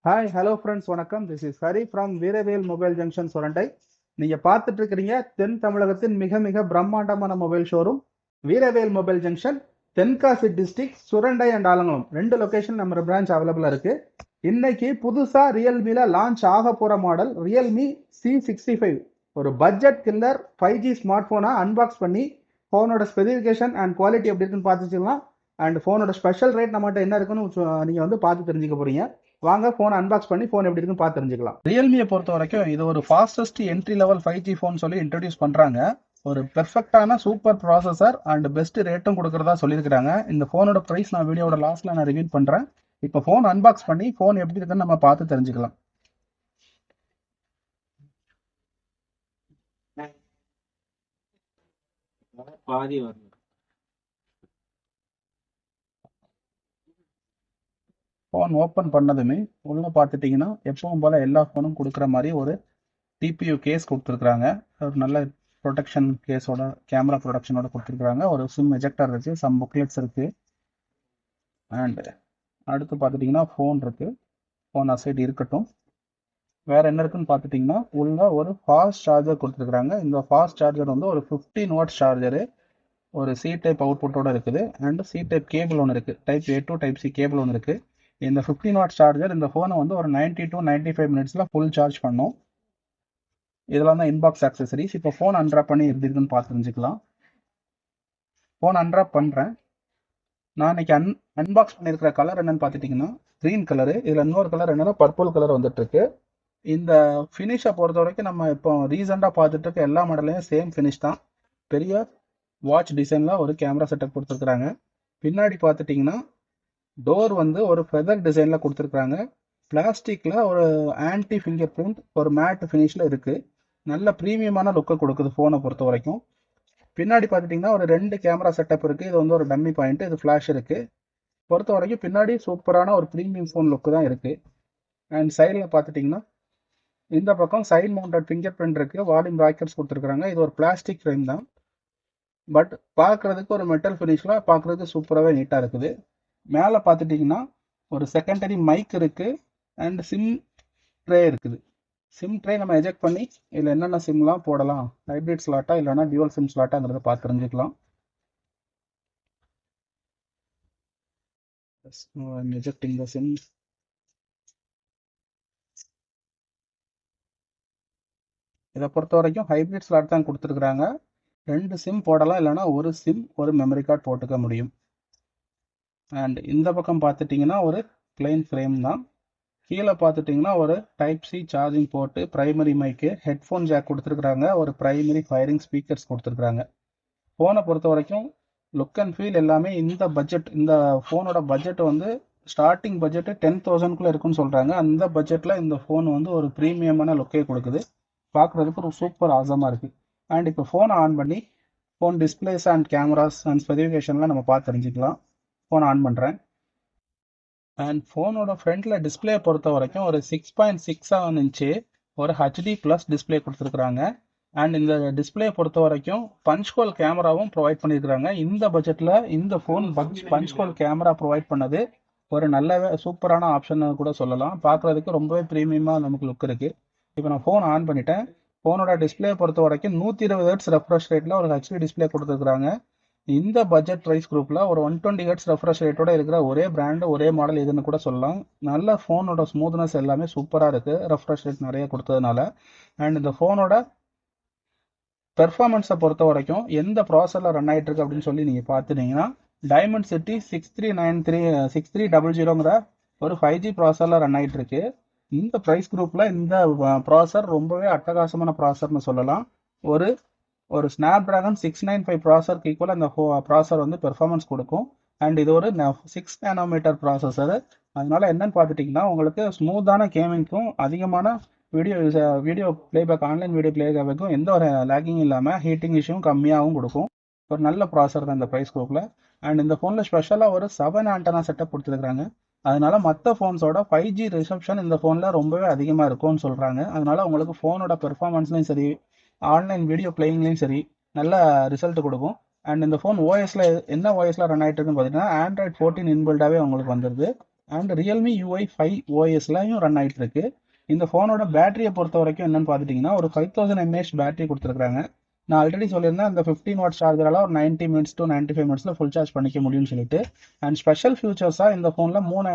Hi hello friends வணக்கம். This is Hari from வீரவேல் mobile junction Surandai. நீங்க பார்த்துட்டு இருக்கிறீங்க தென் தமிழகத்தின் மிக மிக பிரம்மாண்டமான மொபைல் ஷோரூம் வீரவேல் mobile junction, Tenkasi district, Surandai and Alangulam 2 location நம்ம பிரான்ச் அவைலபிளா இருக்கு. இன்னைக்கு புதுசா ரியல்மில லான்ச் ஆக போற மாடல் ரியல்மி C65, ஒரு பட்ஜெட் கில்லர் 5G ஸ்மார்ட் போனை அன்பாக்ஸ் பண்ணி போனோட ஸ்பெசிஃபிகேஷன் அண்ட் குவாலிட்டி எப்படி இருக்குன்னு பார்த்துக்கலாம். அண்ட் போனோட ஸ்பெஷல் ரேட் நம்மகிட்ட என்ன இருக்குன்னு நீங்க வந்து பார்த்து தெரிஞ்சுக்க போறீங்க. வாங்க போன் அன்பாக்ஸ் பண்ணி போன் எப்படி இருக்குன்னு பார்த்து தெரிஞ்சுக்கலாம். ரியல்மியை பொறுத்த வரைக்கும் இது ஒரு fastest entry level 5G phone சொல்லி இன்ட்ரடியூஸ் பண்றாங்க. ஒரு பெர்ஃபெக்டான சூப்பர் ப்ராசஸர் அண்ட் பெஸ்ட் ரேட்டும் கொடுக்கறதா சொல்லியிருக்காங்க. இந்த போனோட பிரைஸ் நான் வீடியோட லாஸ்ட்ல நான் ரிவீல் பண்றேன். இப்போ போன் அன்பாக்ஸ் பண்ணி போன் எப்படி இருக்குன்னு நம்ம பார்த்து தெரிஞ்சுக்கலாம். பாதி வரணும். ஃபோன் ஓப்பன் பண்ணதுமே உள்ள பார்த்துட்டிங்கன்னா எப்பவும் போல் எல்லா ஃபோனும் கொடுக்குற மாதிரி ஒரு டிபியூ கேஸ் கொடுத்துருக்குறாங்க. ஒரு நல்ல ப்ரொடெக்ஷன் கேஸோட கேமரா ப்ரொடெக்ஷனோட கொடுத்துருக்குறாங்க. ஒரு சிம் எஜெக்டர் இருக்குது, சம் புக்லெட்ஸ் இருக்குது. அண்ட் அடுத்து பார்த்துட்டிங்கன்னா ஃபோன் இருக்குது. ஃபோன் அசைடு இருக்கட்டும். வேறு என்ன இருக்குன்னு பார்த்துட்டிங்கன்னா உள்ள ஒரு ஃபாஸ்ட் சார்ஜர் கொடுத்துருக்குறாங்க. இந்த ஃபாஸ்ட் சார்ஜர் வந்து ஒரு 15 வாட் சார்ஜரு, ஒரு சி டைப் அவுட்புட்டோட இருக்குது. அண்ட் சி டைப் கேபிள் ஒன்று இருக்குது, type A to type C cable ஒன்று இருக்குது. இந்த 15 வாட் சார்ஜர் இந்த ஃபோனை வந்து ஒரு 90 to 95 மினிட்ஸில் ஃபுல் சார்ஜ் பண்ணும். இதெல்லாம் தான் இன்பாக்ஸ் ஆக்சசரிஸ். இப்போ ஃபோன் அன்ட்ராப் பண்ணி எப்படி இருக்குன்னு பார்த்து தெரிஞ்சுக்கலாம். ஃபோன் அன்ட்ராப் பண்ணுறேன். நான் இன்னைக்கு அன்பாக்ஸ் பண்ணியிருக்கிற கலர் என்னன்னு பார்த்துட்டிங்கன்னா க்ரீன் கலரு. இதில் இன்னொரு கலர் என்னன்னா பர்பிள் கலர் வந்துட்டுருக்கு. இந்த ஃபினிஷை பொறுத்த வரைக்கும் நம்ம இப்போ ரீசெண்டாக பார்த்துட்டு இருக்க எல்லா மாடல்லையும் சேம் ஃபினிஷ் தான். பெரிய வாட்ச் டிசைனில் ஒரு கேமரா செட்டப் கொடுத்துருக்குறாங்க. பின்னாடி பார்த்துட்டிங்கன்னா டோர் வந்து ஒரு ஃபெதர் டிசைனில் கொடுத்துருக்குறாங்க. பிளாஸ்டிக்கில் ஒரு ஆன்டி ஃபிங்கர் பிரிண்ட் ஒரு மேட் ஃபினிஷில் இருக்குது. நல்ல ப்ரீமியமான லுக்கை கொடுக்குது ஃபோனை பொறுத்த வரைக்கும். பின்னாடி பார்த்துட்டிங்கன்னா ஒரு 2 கேமரா செட்டப் இருக்குது. இது வந்து ஒரு டம்மி பாயிண்ட், இது ஃப்ளாஷ் இருக்குது. பொறுத்த வரைக்கும் பின்னாடி சூப்பரான ஒரு ப்ரீமியம் ஃபோன் லுக்கு தான் இருக்குது. அண்ட் சைடில் பார்த்துட்டிங்கன்னா இந்த பக்கம் சைட் மவுண்டட் ஃபிங்கர் பிரிண்ட் இருக்குது. வால்யூம் ராக்கெட்ஸ் கொடுத்துருக்குறாங்க. இது ஒரு பிளாஸ்டிக் ஃப்ரேம் தான், பட் பார்க்குறதுக்கு ஒரு மெட்டல் ஃபினிஷில் பார்க்குறதுக்கு சூப்பராகவே நீட்டாக இருக்குது. மேலே பார்த்துட்டிங்கன்னா ஒரு செகண்டரி மைக் இருக்குது அண்ட் சிம் ட்ரே இருக்குது. சிம் ட்ரே நம்ம எஜெக்ட் பண்ணி இதில் என்னென்ன சிம்லாம் போடலாம், ஹைப்ரிட் ஸ்லாட்டா இல்லைனா டியூவல் சிம் ஸ்லாட்டாங்கிறத பார்த்து தெரிஞ்சுக்கலாம். எஜெக்டிங் த சிம். இதை பொறுத்த வரைக்கும் ஹைப்ரிட் ஸ்லாட் தான் கொடுத்துருக்குறாங்க. 2 சிம் போடலாம், இல்லைனா ஒரு சிம் ஒரு மெமரி கார்டு போட்டுக்க முடியும். அண்ட் இந்த பக்கம் பார்த்துட்டிங்கன்னா ஒரு பிளைன் ஃப்ரேம் தான். கீழே பார்த்துட்டிங்கன்னா ஒரு டைப் C சார்ஜிங் போட்டு பிரைமரி மைக்கு, ஹெட்ஃபோன் ஜாக் கொடுத்துருக்குறாங்க. ஒரு பிரைமரி ஃபயரிங் ஸ்பீக்கர்ஸ் கொடுத்துருக்குறாங்க. ஃபோனை பொறுத்த வரைக்கும் லுக் அண்ட் ஃபீல் எல்லாமே இந்த பட்ஜெட், இந்த ஃபோனோட பட்ஜெட் வந்து ஸ்டார்டிங் பட்ஜெட்டு 10,000 இருக்குன்னு சொல்கிறாங்க. அந்த பட்ஜெட்டில் இந்த ஃபோன் வந்து ஒரு ப்ரீமியமான லுக்கே கொடுக்குது. பார்க்குறதுக்கு ஒரு சூப்பர் ஆசமாக இருக்குது. அண்ட் இப்போ ஃபோனை ஆன் பண்ணி phone displays and cameras and ஸ்பெசிஃபிகேஷன்லாம் நம்ம பார்த்து தெரிஞ்சுக்கலாம். ஃபோன் ஆன் பண்ணுறேன். அண்ட் ஃபோனோட ஃப்ரண்ட்டில் டிஸ்பிளே பொறுத்த வரைக்கும் ஒரு 6.67 இன்ச்சு ஒரு HD+ டிஸ்பிளே கொடுத்துருக்குறாங்க. அண்ட் இந்த டிஸ்பிளே பொறுத்த வரைக்கும் பஞ்ச் ஹோல் கேமராவும் ப்ரொவைட் பண்ணியிருக்கிறாங்க. இந்த பட்ஜெட்டில் இந்த phone punch hole camera provide பண்ணது ஒரு நல்ல சூப்பரான ஆப்ஷன் கூட சொல்லலாம். பார்க்குறதுக்கு ரொம்பவே ப்ரீமியமாக நமக்கு லுக் இருக்குது. இப்போ நான் ஃபோன் ஆன் பண்ணிட்டேன். ஃபோனோட டிஸ்பிளே பொறுத்த வரைக்கும் 120 Hz ரெஃப்ரெஷ் ரேட்டில் ஒரு HD டிஸ்பிளே கொடுத்துருக்குறாங்க. இந்த பட்ஜெட் ப்ரைஸ் குரூப்பில் ஒரு 120 Hz ரெஃப்ரெஷ் ரேட்டோட இருக்கிற ஒரே பிராண்டு ஒரே மாடல் இதுன்னு கூட சொல்லலாம். நல்ல ஃபோனோட ஸ்மூத்னஸ் எல்லாமே சூப்பராக இருக்குது, ரெஃப்ரெஷ் ரேட் நிறைய கொடுத்ததுனால. அண்ட் இந்த ஃபோனோட பெர்ஃபார்மன்ஸை பொறுத்த வரைக்கும் எந்த ப்ராசரில் ரன் ஆகிட்டு இருக்கு அப்படின்னு சொல்லி நீங்கள் பார்த்துட்டீங்கன்னா டைமண்ட்சிட்டி 6300ங்கிற ஒரு 5G ப்ராசரில் ரன் ஆகிட்டு இருக்கு. இந்த ப்ரைஸ் குரூப்பில் இந்த ப்ராசர் ரொம்பவே அட்டகாசமான ப்ராசர்னு சொல்லலாம். ஒரு ஸ்னாப்டிராகன் 695 ப்ராசருக்கு ஈக்குவலாக அந்த ப்ராசர் வந்து பெர்ஃபார்மன்ஸ் கொடுக்கும். அண்ட் இது ஒரு 6 nm ப்ராசஸர். அதனால என்னன்னு பார்த்துட்டிங்கன்னா உங்களுக்கு ஸ்மூத்தான கேமிங்க்கும் அதிகமான வீடியோ பிளேபேக், ஆன்லைன் வீடியோ பிளேபேக்கும் எந்த ஒரு லேக்கிங் இல்லாமல் ஹீட்டிங் இஷ்யூவும் கம்மியாகவும் கொடுக்கும். ஒரு நல்ல ப்ராசர் தான் இந்த ப்ரைஸ் குரூப்பில். அண்ட் இந்த ஃபோனில் ஸ்பெஷலாக ஒரு 7 ஆண்டனா செட்டப் கொடுத்துருக்குறாங்க. அதனால மற்ற ஃபோன்ஸோட 5G ரிசப்ஷன் இந்த ஃபோனில் ரொம்பவே அதிகமாக இருக்கும்னு சொல்கிறாங்க. அதனால உங்களுக்கு ஃபோனோட பெர்ஃபார்மன்ஸ்லையும் சரி, ஆன்லைன் வீடியோ பிளேயிங்லேயும் சரி நல்ல ரிசல்ட் கொடுக்கும். அண்ட் இந்த ஃபோன் ஓஎஸில் என்ன ஓஎஸில் ரன் ஆகிட்டு இருக்குன்னு பார்த்தீங்கன்னா Android 14 இன்பில்டாகவே உங்களுக்கு வந்துடுது. அண்ட் ரியல்மி UI 5 OSலையும் ரன் ஆகிட்டு இருக்கு. இந்த ஃபோனோட பேட்டரியை பொறுத்த வரைக்கும் என்னன்னு பார்த்துட்டிங்கன்னா ஒரு 5000 mAh பேட்டரி கொடுத்துருக்காங்க. நான் ஆல்ரெடி சொல்லியிருந்தேன் அந்த 15 வாட் சார்ஜரால் ஒரு 90 மினிட்ஸ் டு 95 மினிட்ஸில் ஃபுல் சார்ஜ் பண்ணிக்க முடியும்னு சொல்லிட்டு. அண்ட் ஸ்பெஷல் ஃபியூச்சர்ஸாக இந்த ஃபோனில் 3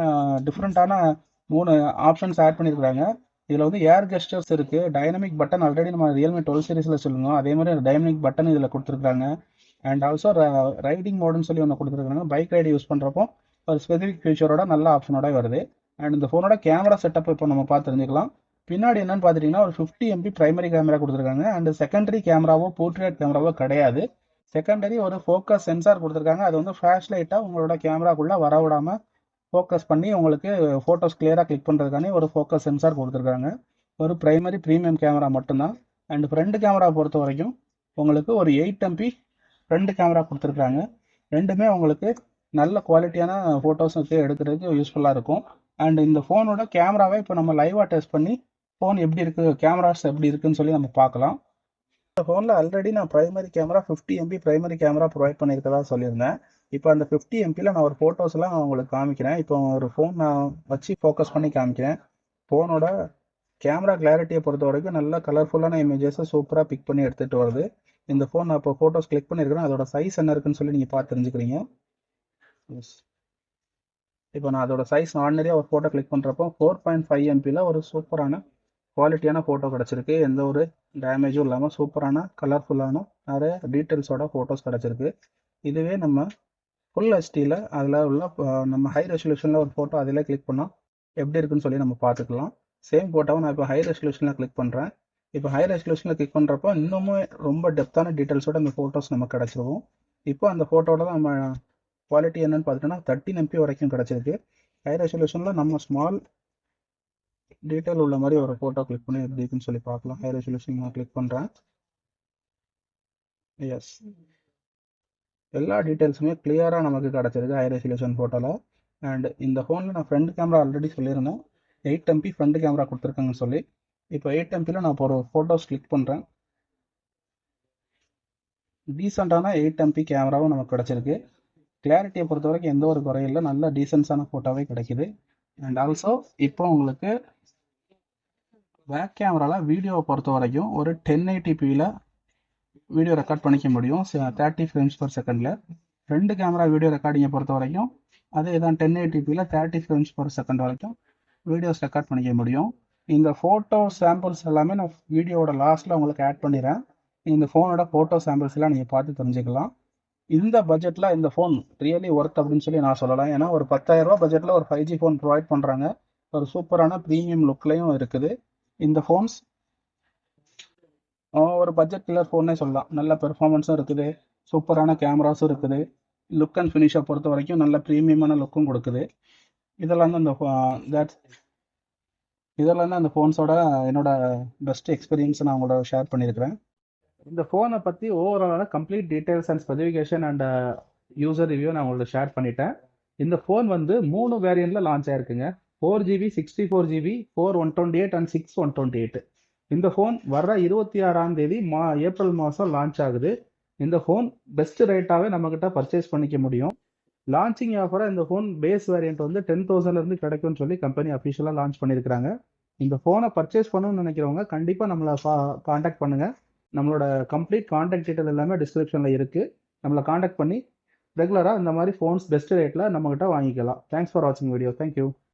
டிஃப்ரெண்ட்டான 3 ஆப்ஷன்ஸ் ஆட் பண்ணியிருக்காங்க. இதில் வந்து ஏர் கெஸ்டர்ஸ் இருக்குது, டைனமிக் பட்டன் ஆல்ரெடி நம்ம ரியல்மி 12 சீரிஸில் சொல்லுவோம், அதே மாதிரி டைனமிக் பட்டன் இதில் கொடுத்துருக்காங்க. அண்ட் ஆல்சோ ரைடிங் மோடுன்னு சொல்லி ஒன்று கொடுத்துருக்காங்க. பைக் ரைடு யூஸ் பண்ணுறப்போ ஒரு ஸ்பெசிஃபிக் ஃபீச்சரோட நல்ல ஆப்ஷனோட வருது. அண்ட் இந்த ஃபோனோட கேமரா செட்டப் இப்போ நம்ம பார்த்து தெரிஞ்சுக்கலாம். பின்னாடி என்னன்னு பார்த்துட்டிங்கன்னா ஒரு 50 MP பிரைமரி கேமரா கொடுத்துருக்காங்க. அண்ட் செகண்டரி கேமராவோ போர்ட்ரேட் கேமராவோ கிடையாது. செகண்டரி ஒரு ஃபோக்கஸ் சென்சார் கொடுத்துருக்காங்க. அது வந்து ஃப்ளாஷ் லைட்டாக உங்களோட கேமராக்குள்ளே வர விடாமல் ஃபோக்கஸ் பண்ணி உங்களுக்கு ஃபோட்டோஸ் கிளியராக கிளிக் பண்ணுறதுக்கானே ஒரு ஃபோக்கஸ் சென்சார் கொடுத்துருக்காங்க. ஒரு பிரைமரி ப்ரீமியம் கேமரா மட்டும்தான். அண்ட் ஃப்ரண்ட் கேமரா பொறுத்த வரைக்கும் உங்களுக்கு ஒரு 8 MP ஃப்ரண்ட் கேமரா கொடுத்துருக்காங்க. ரெண்டுமே உங்களுக்கு நல்ல குவாலிட்டியான ஃபோட்டோஸ் எடுக்கிறதுக்கு யூஸ்ஃபுல்லாக இருக்கும். அண்ட் இந்த ஃபோனோட கேமராவை இப்போ நம்ம லைவாக டெஸ்ட் பண்ணி ஃபோன் எப்படி இருக்குது, கேமராஸ் எப்படி இருக்குன்னு சொல்லி நம்ம பார்க்கலாம். இந்த ஃபோனில் ஆல்ரெடி நான் primary camera 50 MP primary camera provide பண்ணியிருக்கதா சொல்லியிருந்தேன். இப்போ அந்த 50 MPயில் நான் ஒரு ஃபோட்டோஸ்லாம் உங்களுக்கு காமிக்கிறேன். இப்போ ஒரு ஃபோன் நான் வச்சு ஃபோக்கஸ் பண்ணி காமிக்கிறேன். ஃபோனோட கேமரா கிளாரிட்டியை பொறுத்த வரைக்கும் நல்ல கலர்ஃபுல்லான இமேஜஸை சூப்பராக பிக் பண்ணி எடுத்துகிட்டு வருது. இந்த ஃபோன் நான் இப்போ ஃபோட்டோஸ் கிளிக் பண்ணியிருக்கிறேன். அதோட சைஸ் என்ன இருக்குன்னு சொல்லி நீங்கள் பார்த்து தெரிஞ்சுக்கிறீங்க. இப்போ நான் அதோட சைஸ் ஆர்டினரியாக ஒரு ஃபோட்டோ கிளிக் பண்ணுறப்போ 4.5 MPயில் ஒரு சூப்பரான குவாலிட்டியான ஃபோட்டோ கிடச்சிருக்கு. எந்த ஒரு டேமேஜும் இல்லாமல் சூப்பரான கலர்ஃபுல்லான நிறைய டீட்டெயில்ஸோட ஃபோட்டோஸ் கிடச்சிருக்கு. இதுவே நம்ம ஃபுல் ஹெச்டியில் அதில் உள்ள நம்ம ஹை ரெசல்யூஷனில் ஒரு ஃபோட்டோ அதில் கிளிக் பண்ணால் எப்படி இருக்குன்னு சொல்லி நம்ம பார்த்துக்கலாம். சேம் ஃபோட்டோவை நான் இப்போ ஹை ரெசல்யூஷனில் கிளிக் பண்ணுறேன். இப்போ ஹை ரெசல்யூஷனில் கிளிக் பண்ணுறப்போ இன்னமும் ரொம்ப டெப்த்தான டீட்டெயில்ஸோட அந்த ஃபோட்டோஸ் நமக்கு கிடச்சிருக்கும். இப்போ அந்த ஃபோட்டோட நம்ம குவாலிட்டி என்னன்னு பார்த்துட்டோன்னா 13 MP வரைக்கும் கிடச்சிருக்கு. ஹை ரெசல்யூஷனில் நம்ம ஸ்மால் டீட்டெயில் உள்ள மாதிரி ஒரு ஃபோட்டோ கிளிக் பண்ணி எப்படி இருக்குன்னு சொல்லி பார்க்கலாம். ஹை ரெசல்யூஷன் நான் கிளிக் பண்ணுறேன். எஸ், எல்லா டீட்டெயில்ஸுமே கிளியராக நமக்கு கிடச்சிருக்கு ஹை ரெசல்யூஷன் ஃபோட்டோவில். அண்ட் இந்த ஃபோனில் நான் ஃப்ரண்ட் கேமரா ஆல்ரெடி சொல்லியிருந்தேன் 8 MP ஃப்ரண்ட் கேமரா கொடுத்துருக்காங்கன்னு சொல்லி. இப்போ 8 MPயில் நான் இப்போ ஒரு ஃபோட்டோஸ் கிளிக் பண்ணுறேன். டீசெண்டான 8 MP கேமராவும் நமக்கு கிடச்சிருக்கு. கிளாரிட்டியை பொறுத்த வரைக்கும் எந்த ஒரு குறையில்லை, நல்ல டீசென்ஸான ஃபோட்டோவே கிடைக்குது. அண்ட் ஆல்சோ இப்போ உங்களுக்கு பேக் கேமராவில் வீடியோவை பொறுத்த வரைக்கும் ஒரு 1080pயில் வீடியோ ரெக்கார்ட் பண்ணிக்க முடியும் 30 frames per secondல. ஃப்ரண்ட் கேமரா வீடியோ ரெக்கார்டிங்கை பொறுத்த வரைக்கும் அதே தான் 1080pயில் 30 frames per second வரைக்கும் வீடியோஸ் ரெக்கார்ட் பண்ணிக்க முடியும். இந்த ஃபோட்டோ சாம்பிள்ஸ் எல்லாமே நான் வீடியோவோட லாஸ்ட்டில் உங்களுக்கு ஆட் பண்ணிடுறேன். இந்த ஃபோனோட ஃபோட்டோ சாம்பிள்ஸ் எல்லாம் நீங்கள் பார்த்து தெரிஞ்சுக்கலாம். இந்த பட்ஜெட்டில் இந்த ஃபோன் ரியலி ஒர்த் அப்படின்னு சொல்லி நான் சொல்லலாம். ஏன்னா ஒரு 10,000 ரூபா பட்ஜெட்டில் ஒரு 5G ஃபோன் ப்ரொவைட் பண்ணுறாங்க. ஒரு சூப்பரான ப்ரீமியம் லுக்லையும் இருக்குது. இந்த ஃபோன்ஸ் ஒரு பட்ஜெட் கில்லர் ஃபோன்னே சொல்லலாம். நல்ல பெர்ஃபார்மன்ஸும் இருக்குது, சூப்பரான கேமராஸும் இருக்குது, லுக் அண்ட் ஃபினிஷை பொறுத்த வரைக்கும் நல்ல ப்ரீமியமான லுக்கும் கொடுக்குது. இதெல்லாம் தான் அந்த ஃபோன்ஸோட என்னோட பெஸ்ட் எக்ஸ்பீரியன்ஸ் நான் உங்களோட ஷேர் பண்ணியிருக்கிறேன். இந்த ஃபோனை பற்றி ஓவராலான complete details and specification and user review நான் உங்களுக்கு ஷேர் பண்ணிட்டேன். இந்த ஃபோன் வந்து 3 வேரியண்ட்டில் லான்ச் ஆயிருக்குங்க. 4GB, 64GB, 4128 and 6128. இந்த ஃபோன் வர்ற 26ஆம் தேதி ஏப்ரல் மாதம் லான்ச் ஆகுது. இந்த ஃபோன் பெஸ்ட் ரேட்டாகவே நம்மக்கிட்ட பர்ச்சேஸ் பண்ணிக்க முடியும். லான்ச்சிங் ஆஃபராக இந்த ஃபோன் பேஸ் வேரியண்ட் வந்து 10,000 கிடைக்கும்னு சொல்லி கம்பெனி அஃபிஷியலாக லான்ச் பண்ணியிருக்கிறாங்க. இந்த ஃபோனை பர்ச்சேஸ் பண்ணணும்னு நினைக்கிறவங்க கண்டிப்பாக நம்மளை காண்டாக்ட் பண்ணுங்கள். நம்மளோட கம்ப்ளீட் காண்டாக்ட் டீட்டெயில் எல்லாமே டிஸ்கிரிப்ஷனில் இருக்குது. நம்மளை காண்டாக்ட் பண்ணி ரெகுலராக இந்த மாதிரி ஃபோன்ஸ் பெஸ்ட் ரேட்டில் நம்மக்கிட்ட வாங்கிக்கலாம். தேங்க்ஸ் ஃபார் வாட்சிங் வீடியோ. தேங்க்யூ.